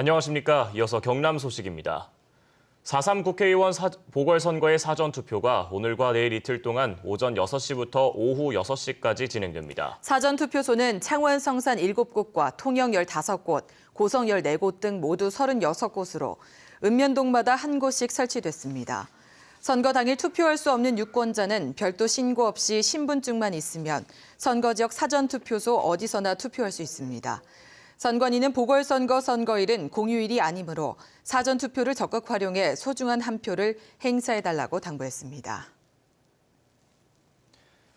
안녕하십니까. 이어서 경남 소식입니다. 4.3 국회의원 보궐선거의 사전투표가 오늘과 내일 이틀 동안 오전 6시부터 오후 6시까지 진행됩니다. 사전투표소는 창원 성산 7곳과 통영 15곳, 고성 14곳 등 모두 36곳으로 읍면동마다 한 곳씩 설치됐습니다. 선거 당일 투표할 수 없는 유권자는 별도 신고 없이 신분증만 있으면 선거지역 사전투표소 어디서나 투표할 수 있습니다. 선관위는 보궐선거 선거일은 공휴일이 아니므로 사전투표를 적극 활용해 소중한 한 표를 행사해달라고 당부했습니다.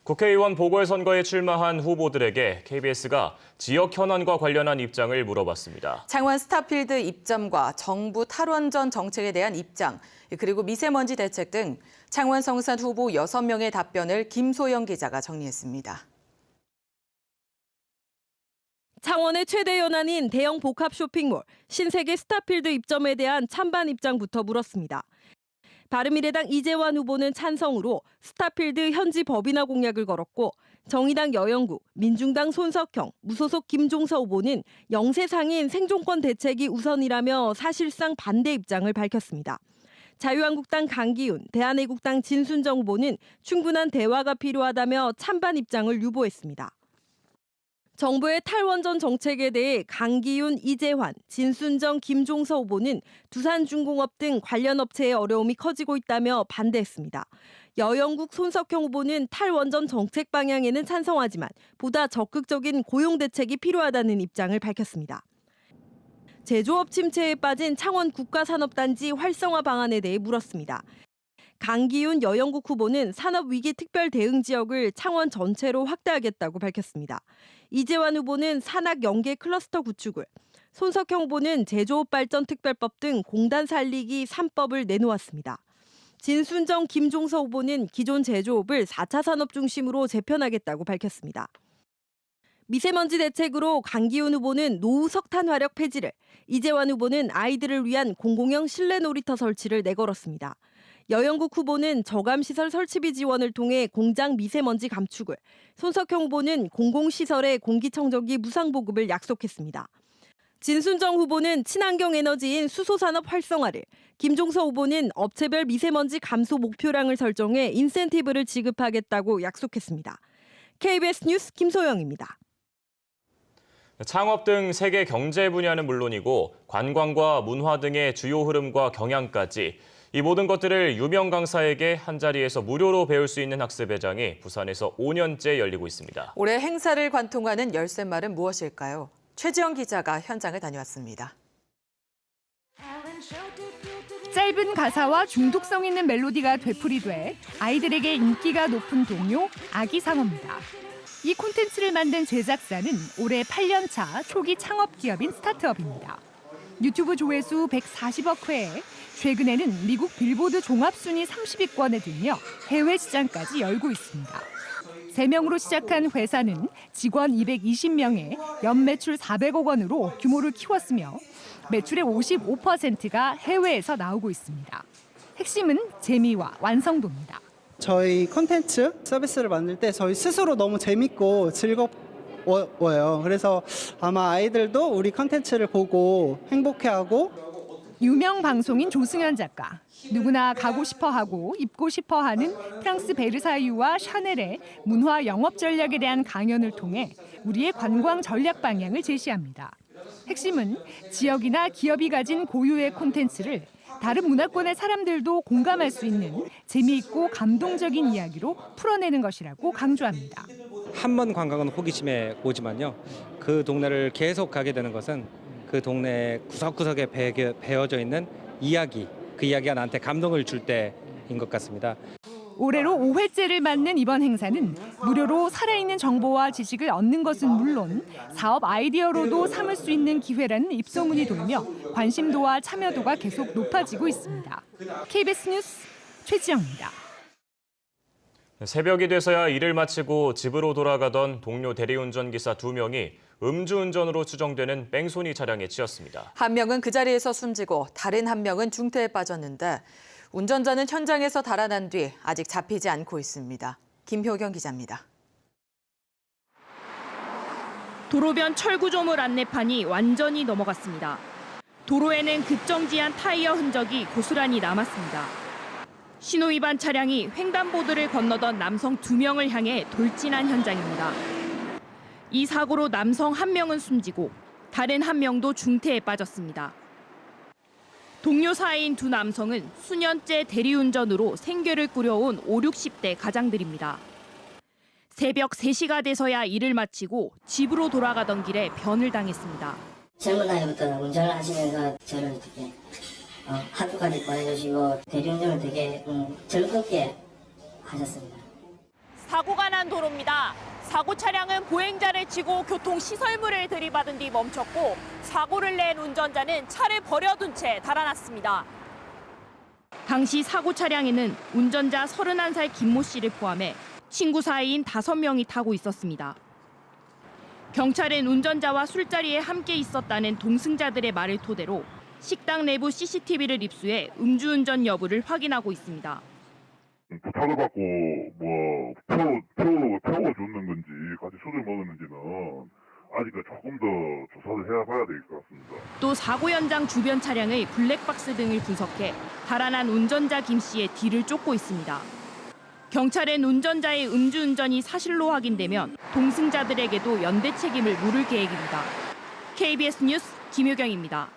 국회의원 보궐선거에 출마한 후보들에게 KBS가 지역 현안과 관련한 입장을 물어봤습니다. 창원 스타필드 입점과 정부 탈원전 정책에 대한 입장, 그리고 미세먼지 대책 등 창원 성산 후보 6명의 답변을 김소영 기자가 정리했습니다. 창원의 최대 현안인 대형 복합 쇼핑몰 신세계 스타필드 입점에 대한 찬반 입장부터 물었습니다. 바른미래당 이재환 후보는 찬성으로 스타필드 현지 법인화 공약을 걸었고 정의당 여영국, 민중당 손석형, 무소속 김종서 후보는 영세상인 생존권 대책이 우선이라며 사실상 반대 입장을 밝혔습니다. 자유한국당 강기훈, 대한애국당 진순정 후보는 충분한 대화가 필요하다며 찬반 입장을 유보했습니다. 정부의 탈원전 정책에 대해 강기훈, 이재환, 진순정, 김종서 후보는 두산중공업 등 관련 업체의 어려움이 커지고 있다며 반대했습니다. 여영국 손석형 후보는 탈원전 정책 방향에는 찬성하지만 보다 적극적인 고용 대책이 필요하다는 입장을 밝혔습니다. 제조업 침체에 빠진 창원 국가산업단지 활성화 방안에 대해 물었습니다. 강기훈 여영국 후보는 산업위기 특별 대응 지역을 창원 전체로 확대하겠다고 밝혔습니다. 이재환 후보는 산학 연계 클러스터 구축을, 손석형 후보는 제조업 발전 특별법 등 공단 살리기 3법을 내놓았습니다. 진순정, 김종서 후보는 기존 제조업을 4차 산업 중심으로 재편하겠다고 밝혔습니다. 미세먼지 대책으로 강기훈 후보는 노후 석탄 화력 폐지를, 이재환 후보는 아이들을 위한 공공형 실내 놀이터 설치를 내걸었습니다. 여영국 후보는 저감시설 설치비 지원을 통해 공장 미세먼지 감축을, 손석형 후보는 공공시설의 공기청정기 무상보급을 약속했습니다. 진순정 후보는 친환경 에너지인 수소산업 활성화를, 김종서 후보는 업체별 미세먼지 감소 목표량을 설정해 인센티브를 지급하겠다고 약속했습니다. KBS 뉴스 김소영입니다. 창업 등 세계 경제 분야는 물론이고 관광과 문화 등의 주요 흐름과 경향까지 이 모든 것들을 유명 강사에게 한자리에서 무료로 배울 수 있는 학습회장이 부산에서 5년째 열리고 있습니다. 올해 행사를 관통하는 열쇠말은 무엇일까요? 최지영 기자가 현장을 다녀왔습니다. 짧은 가사와 중독성 있는 멜로디가 되풀이돼 아이들에게 인기가 높은 동요 아기상어입니다. 이 콘텐츠를 만든 제작사는 올해 8년 차 초기 창업 기업인 스타트업입니다. 유튜브 조회수 140억 회에 최근에는 미국 빌보드 종합순위 30위권에 들며 해외 시장까지 열고 있습니다. 3명으로 시작한 회사는 직원 220명에 연매출 400억 원으로 규모를 키웠으며 매출의 55%가 해외에서 나오고 있습니다. 핵심은 재미와 완성도입니다. 저희 콘텐츠 서비스를 만들 때 저희 스스로 너무 재밌고 즐거워요. 그래서 아마 아이들도 우리 콘텐츠를 보고 행복해하고. 유명 방송인 조승현 작가. 누구나 가고 싶어하고 입고 싶어하는 프랑스 베르사유와 샤넬의 문화 영업 전략에 대한 강연을 통해 우리의 관광 전략 방향을 제시합니다. 핵심은 지역이나 기업이 가진 고유의 콘텐츠를 다른 문화권의 사람들도 공감할 수 있는 재미있고 감동적인 이야기로 풀어내는 것이라고 강조합니다. 한 번 관광은 호기심에 오지만요. 그 동네를 계속 가게 되는 것은 그 동네 구석구석에 배어져 있는 이야기, 그 이야기가 나한테 감동을 줄 때인 것 같습니다. 올해로 5회째를 맞는 이번 행사는 무료로 살아있는 정보와 지식을 얻는 것은 물론 사업 아이디어로도 삼을 수 있는 기회라는 입소문이 돌며 관심도와 참여도가 계속 높아지고 있습니다. KBS 뉴스 최지영입니다. 새벽이 돼서야 일을 마치고 집으로 돌아가던 동료 대리운전기사 2명이 음주운전으로 추정되는 뺑소니 차량에 치였습니다. 한 명은 그 자리에서 숨지고 다른 한 명은 중태에 빠졌는데 운전자는 현장에서 달아난 뒤 아직 잡히지 않고 있습니다. 김효경 기자입니다. 도로변 철구조물 안내판이 완전히 넘어갔습니다. 도로에는 급정지한 타이어 흔적이 고스란히 남았습니다. 신호위반 차량이 횡단보도를 건너던 남성 2명을 향해 돌진한 현장입니다. 이 사고로 남성 1명은 숨지고 다른 1명도 중태에 빠졌습니다. 동료 사이인 두 남성은 수년째 대리운전으로 생계를 꾸려온 5, 60대 가장들입니다. 새벽 3시가 돼서야 일을 마치고 집으로 돌아가던 길에 변을 당했습니다. 젊은 나이부터 운전을 하시면서 저를 이렇게 학교까지 보내주시고 대리운전을 되게 즐겁게 하셨습니다. 사고가 난 도로입니다. 사고 차량은 보행자를 치고 교통시설물을 들이받은 뒤 멈췄고 사고를 낸 운전자는 차를 버려둔 채 달아났습니다. 당시 사고 차량에는 운전자 31살 김모 씨를 포함해 친구 사이인 5명이 타고 있었습니다. 경찰은 운전자와 술자리에 함께 있었다는 동승자들의 말을 토대로 식당 내부 CCTV를 입수해 음주운전 여부를 확인하고 있습니다. 부탁을 받고 태워줬는 건지 같이 술을 먹었는지는 아직 조금 더 조사를 해봐야 될 것 같습니다. 또 사고 현장 주변 차량의 블랙박스 등을 분석해 달아난 운전자 김 씨의 뒤를 쫓고 있습니다. 경찰은 운전자의 음주운전이 사실로 확인되면 동승자들에게도 연대 책임을 물을 계획입니다. KBS 뉴스 김효경입니다.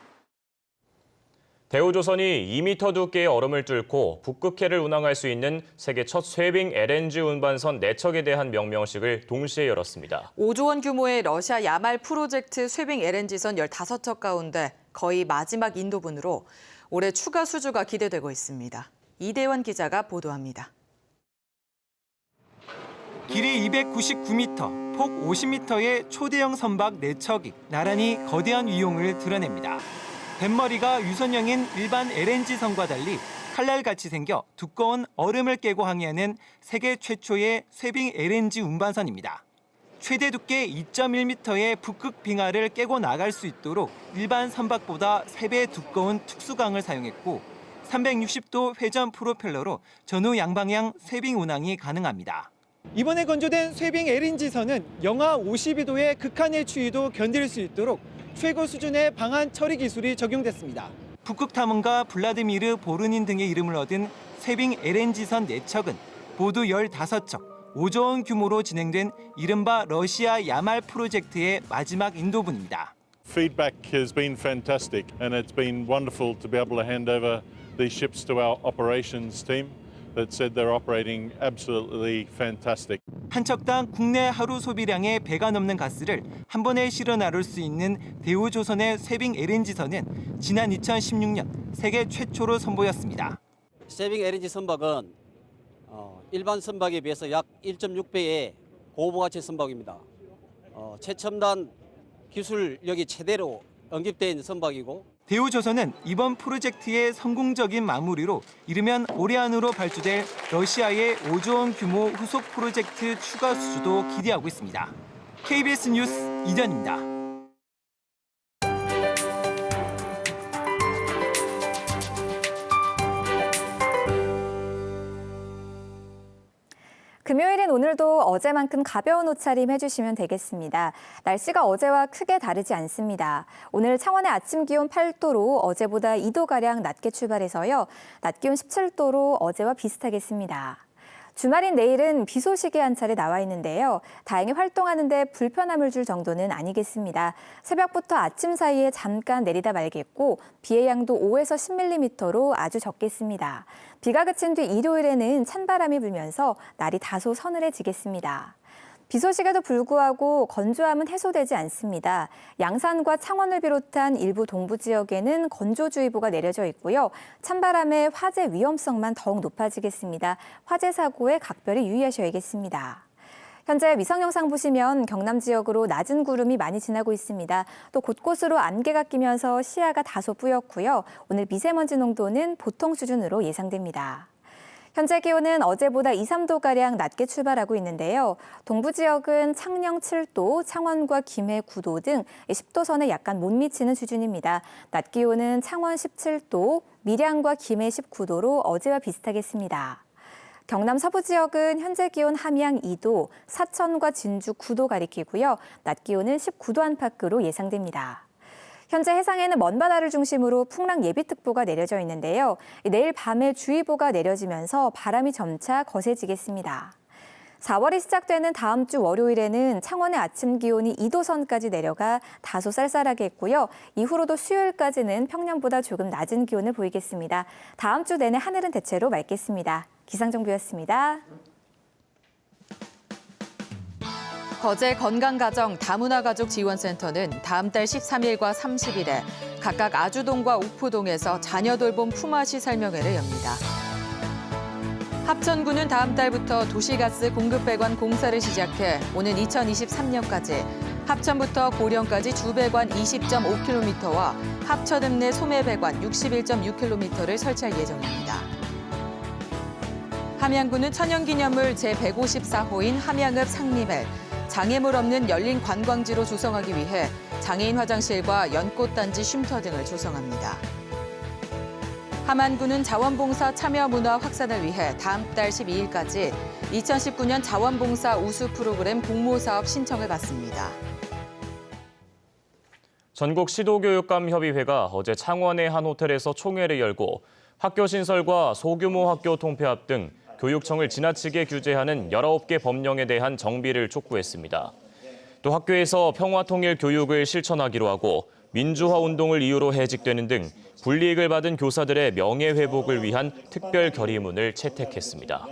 대우조선이 2m 두께의 얼음을 뚫고 북극해를 운항할 수 있는 세계 첫 쇄빙 LNG 운반선 4척에 대한 명명식을 동시에 열었습니다. 5조 원 규모의 러시아 야말 프로젝트 쇄빙 LNG선 15척 가운데 거의 마지막 인도분으로 올해 추가 수주가 기대되고 있습니다. 이대원 기자가 보도합니다. 길이 299m, 폭 50m의 초대형 선박 4척이 나란히 거대한 위용을 드러냅니다. 뱃머리가 유선형인 일반 LNG선과 달리 칼날같이 생겨 두꺼운 얼음을 깨고 항해하는 세계 최초의 쇄빙 LNG 운반선입니다. 최대 두께 2.1m의 북극 빙하를 깨고 나갈 수 있도록 일반 선박보다 3배 두꺼운 특수강을 사용했고 360도 회전 프로펠러로 전후 양방향 쇄빙 운항이 가능합니다. 이번에 건조된 쇄빙 LNG선은 영하 52도의 극한의 추위도 견딜 수 있도록 최고 수준의 방한 처리 기술이 적용됐습니다. 북극 탐험가 블라디미르 보르닌 등의 이름을 얻은 쇄빙 LNG선 4척은 모두 15척, 5조 원 규모로 진행된 이른바 러시아 야말 프로젝트의 마지막 인도분입니다. Feedback has been fantastic and it's been wonderful to be able to hand over these ships to our operations team that said they're operating absolutely fantastic. 한 척당 국내 하루 소비량의 배가 넘는 가스를 한 번에 실어 나를 수 있는 대우조선의 쇄빙 LNG선은 지난 2016년 세계 최초로 선보였습니다. 쇄빙 LNG 선박은 일반 선박에 비해서 약 1.6배의 고부가치 선박입니다. 최첨단 기술력이 최대로 응집되어 있는 선박이고 대우조선은 이번 프로젝트의 성공적인 마무리로 이르면 올해 안으로 발주될 러시아의 5조 원 규모 후속 프로젝트 추가 수주도 기대하고 있습니다. KBS 뉴스 이전입니다. 금요일인 오늘도 어제만큼 가벼운 옷차림 해주시면 되겠습니다. 날씨가 어제와 크게 다르지 않습니다. 오늘 창원의 아침 기온 8도로 어제보다 2도가량 낮게 출발해서요. 낮 기온 17도로 어제와 비슷하겠습니다. 주말인 내일은 비 소식이 한 차례 나와 있는데요. 다행히 활동하는 데 불편함을 줄 정도는 아니겠습니다. 새벽부터 아침 사이에 잠깐 내리다 말겠고 비의 양도 5에서 10mm로 아주 적겠습니다. 비가 그친 뒤 일요일에는 찬바람이 불면서 날이 다소 서늘해지겠습니다. 비 소식에도 불구하고 건조함은 해소되지 않습니다. 양산과 창원을 비롯한 일부 동부 지역에는 건조주의보가 내려져 있고요. 찬바람의 화재 위험성만 더욱 높아지겠습니다. 화재 사고에 각별히 유의하셔야겠습니다. 현재 위성 영상 보시면 경남 지역으로 낮은 구름이 많이 지나고 있습니다. 또 곳곳으로 안개가 끼면서 시야가 다소 뿌옇고요. 오늘 미세먼지 농도는 보통 수준으로 예상됩니다. 현재 기온은 어제보다 2, 3도가량 낮게 출발하고 있는데요. 동부 지역은 창녕 7도, 창원과 김해 9도 등 10도 선에 약간 못 미치는 수준입니다. 낮 기온은 창원 17도, 밀양과 김해 19도로 어제와 비슷하겠습니다. 경남 서부 지역은 현재 기온 함양 2도, 사천과 진주 9도 가리키고요. 낮 기온은 19도 안팎으로 예상됩니다. 현재 해상에는 먼바다를 중심으로 풍랑 예비특보가 내려져 있는데요. 내일 밤에 주의보가 내려지면서 바람이 점차 거세지겠습니다. 4월이 시작되는 다음 주 월요일에는 창원의 아침 기온이 2도 선까지 내려가 다소 쌀쌀하겠고요. 이후로도 수요일까지는 평년보다 조금 낮은 기온을 보이겠습니다. 다음 주 내내 하늘은 대체로 맑겠습니다. 기상정보였습니다. 거제 건강가정 다문화가족지원센터는 다음 달 13일과 30일에 각각 아주동과 옥포동에서 자녀 돌봄 품앗이 설명회를 엽니다. 합천구는 다음 달부터 도시가스 공급배관 공사를 시작해 오는 2023년까지 합천부터 고령까지 주배관 20.5km와 합천읍 내 소매배관 61.6km를 설치할 예정입니다. 함양구는 천연기념물 제154호인 함양읍 상림을 장애물 없는 열린 관광지로 조성하기 위해 장애인 화장실과 연꽃단지 쉼터 등을 조성합니다. 함안구는 자원봉사 참여 문화 확산을 위해 다음 달 12일까지 2019년 자원봉사 우수 프로그램 공모사업 신청을 받습니다. 전국 시도교육감협의회가 어제 창원의 한 호텔에서 총회를 열고 학교 신설과 소규모 학교 통폐합 등 교육청을 지나치게 규제하는 19개 법령에 대한 정비를 촉구했습니다. 또 학교에서 평화통일 교육을 실천하기로 하고 민주화 운동을 이유로 해직되는 등 불이익을 받은 교사들의 명예회복을 위한 특별 결의문을 채택했습니다.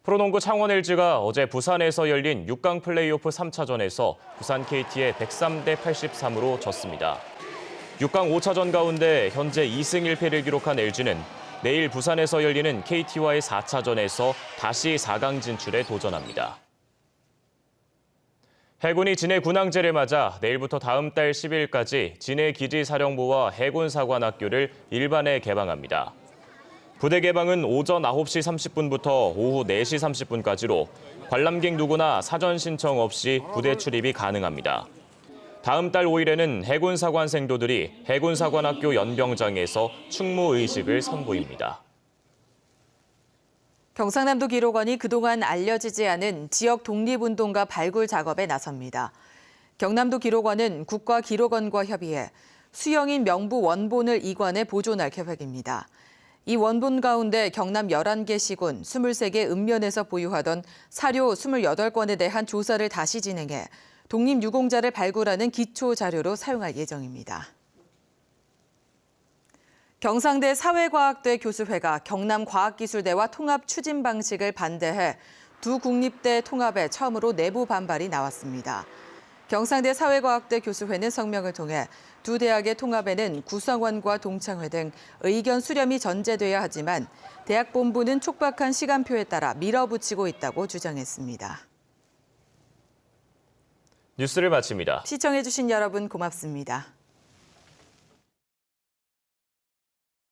프로농구 창원 LG가 어제 부산에서 열린 6강 플레이오프 3차전에서 부산 KT에 103대 83으로 졌습니다. 6강 5차전 가운데 현재 2승 1패를 기록한 LG는 내일 부산에서 열리는 KT와의 4차전에서 다시 4강 진출에 도전합니다. 해군이 진해 군항제를 맞아 내일부터 다음 달 10일까지 진해 기지사령부와 해군사관학교를 일반에 개방합니다. 부대 개방은 오전 9시 30분부터 오후 4시 30분까지로 관람객 누구나 사전 신청 없이 부대 출입이 가능합니다. 다음 달 5일에는 해군사관생도들이 해군사관학교 연병장에서 충무의식을 선보입니다. 경상남도 기록원이 그동안 알려지지 않은 지역 독립운동가 발굴 작업에 나섭니다. 경남도 기록원은 국가기록원과 협의해 수영인 명부 원본을 이관해 보존할 계획입니다. 이 원본 가운데 경남 11개 시군 23개 읍면에서 보유하던 사료 28건에 대한 조사를 다시 진행해 독립유공자를 발굴하는 기초 자료로 사용할 예정입니다. 경상대 사회과학대 교수회가 경남과학기술대와 통합 추진 방식을 반대해 두 국립대 통합에 처음으로 내부 반발이 나왔습니다. 경상대 사회과학대 교수회는 성명을 통해 두 대학의 통합에는 구성원과 동창회 등 의견 수렴이 전제돼야 하지만 대학 본부는 촉박한 시간표에 따라 밀어붙이고 있다고 주장했습니다. 뉴스를 마칩니다. 시청해주신 여러분 고맙습니다.